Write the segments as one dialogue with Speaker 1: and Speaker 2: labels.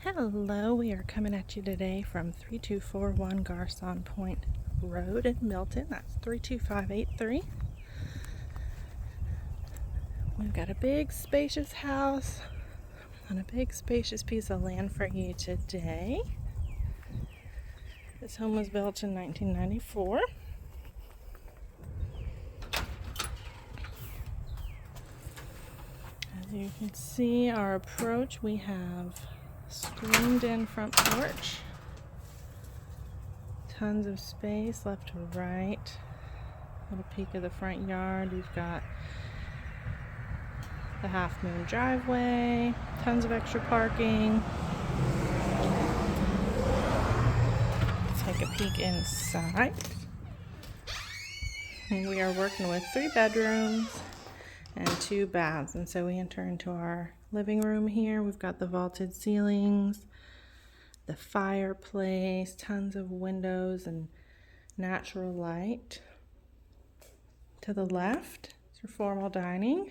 Speaker 1: Hello, we are coming at you today from 3241 Garcon Point Road in Milton. That's 32583. We've got a big spacious house on a big spacious piece of land for you today. This home was built in 1994. As you can see, our approach, we have screened in front porch, tons of space left to right, little peek of the front yard. We've got the half moon driveway, tons of extra parking. Let's take a peek inside, and we are working with 3 bedrooms and 2 baths. And so we enter into our living room here. We've got the vaulted ceilings, the fireplace, tons of windows and natural light. To the left is your formal dining.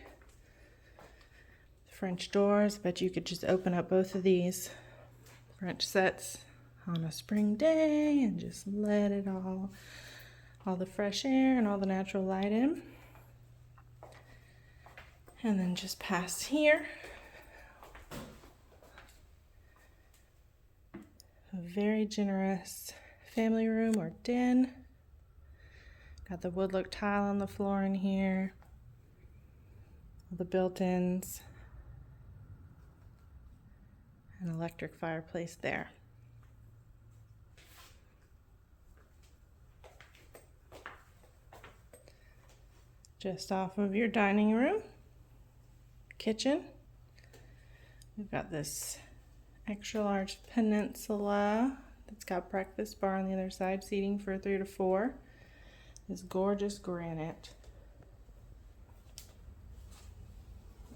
Speaker 1: French doors, but you could just open up both of these French sets on a spring day and just let it all the fresh air and all the natural light in. And then just past here, a very generous family room or den. Got the wood look tile on the floor in here, the built-ins, an electric fireplace there. Just off of your dining room, kitchen, we've got this extra large peninsula that's got breakfast bar on the other side, seating for 3 to 4. This gorgeous granite.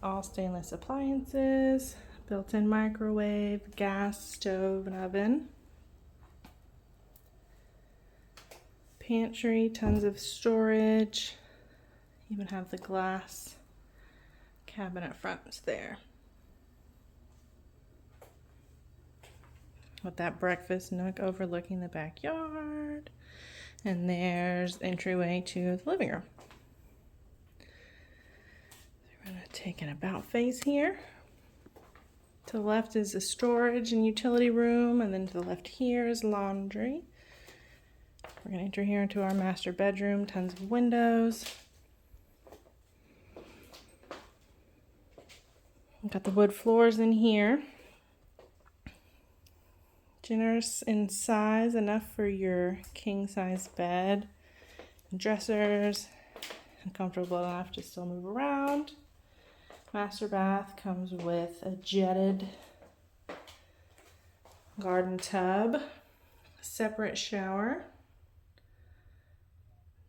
Speaker 1: All stainless appliances, built-in microwave, gas stove, and oven. Pantry, tons of storage. Even have the glass cabinet fronts there. With that breakfast nook overlooking the backyard. And there's the entryway to the living room. We're going to take an about face here. To the left is the storage and utility room, and then to the left here is laundry. We're going to enter here into our master bedroom, tons of windows. We've got the wood floors in here. Generous in size, enough for your king-size bed, dressers, and comfortable enough to still move around. Master bath comes with a jetted garden tub, separate shower,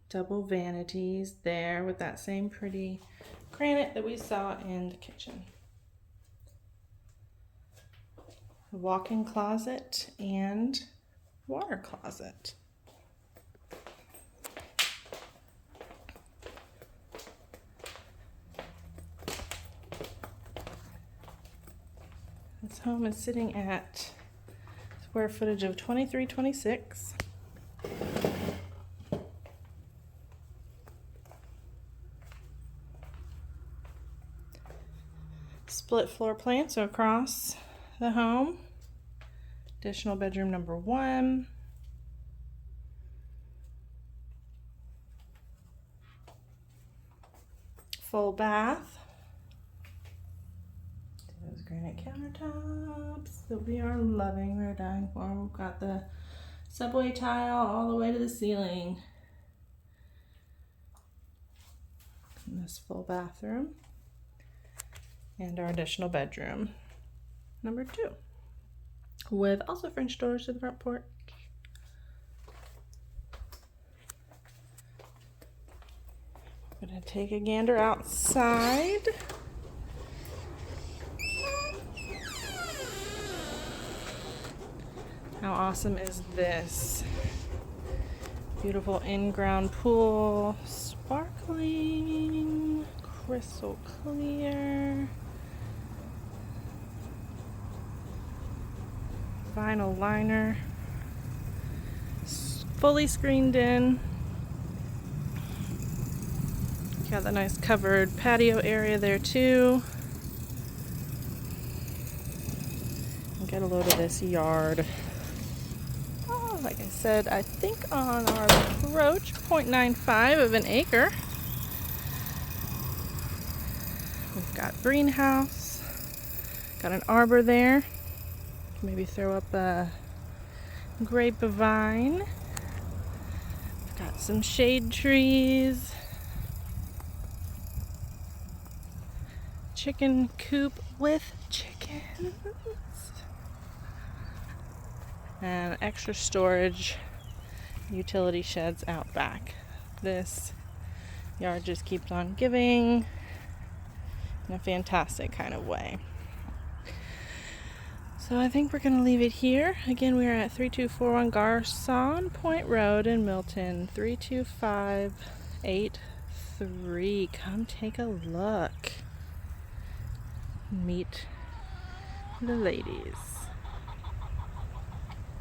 Speaker 1: double vanities there with that same pretty granite that we saw in the kitchen. A walk-in closet and water closet. This home is sitting at square footage of 2326. Split floor plan, so across the home. Additional bedroom number 1. Full bath. Those granite countertops that we are loving, we're dying for. We've got the subway tile all the way to the ceiling. And this full bathroom. And our additional bedroom number 2, with also French doors to the front porch. I'm gonna take a gander outside. How awesome is this? Beautiful in-ground pool, sparkling, crystal clear. vinyl liner. Fully screened in. Got the nice covered patio area there too. And get a load of this yard. Oh, like I said, I think on our approach, 0.95 of an acre. We've got greenhouse. Got an arbor there. Maybe throw up a grapevine. We've got some shade trees. Chicken coop with chickens. And extra storage utility sheds out back. This yard just keeps on giving in a fantastic kind of way. So I think we're going to leave it here. Again, we are at 3241 Garcon Point Road in Milton, 32583. Come take a look. Meet the ladies.